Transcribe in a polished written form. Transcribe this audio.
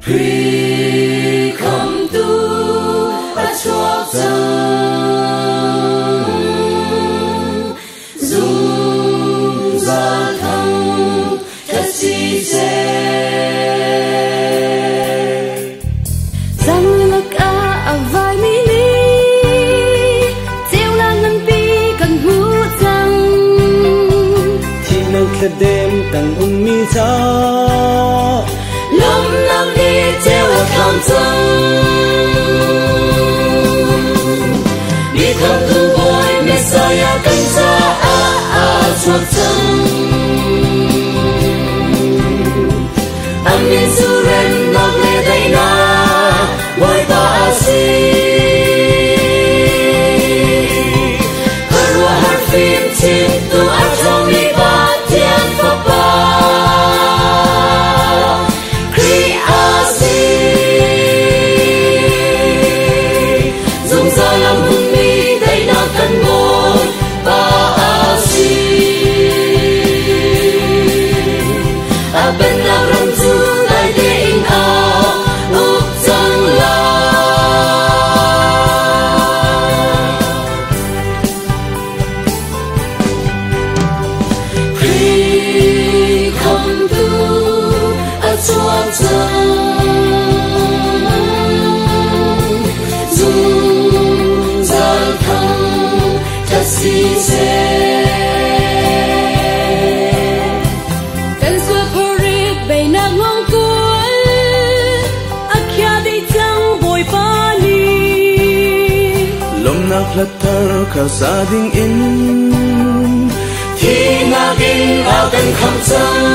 Khi không tu ở chỗ chân dung ra thăng thật si dễ rằng lực à vài mi lý treo lan nâng bi cần hút rằng chỉ nâng khát đêm càng mi cha lâm nam đi treo ở khám chân đi thăm thương vui Messiah cánh xa chuộc chân Amin suren nọc lê đầy na ngồi ba si hờ rùa hát phim chim tu áp trong mi ba thiên pháp ba Kri a si dùng ra làm hùng mi đầy na cân ngồi ba si bên nào rong du lại để in áo úp chân la khi không tu ở chỗ chân dung ra thăng thật si dễ Latar kasading in Thi naging akan kamsang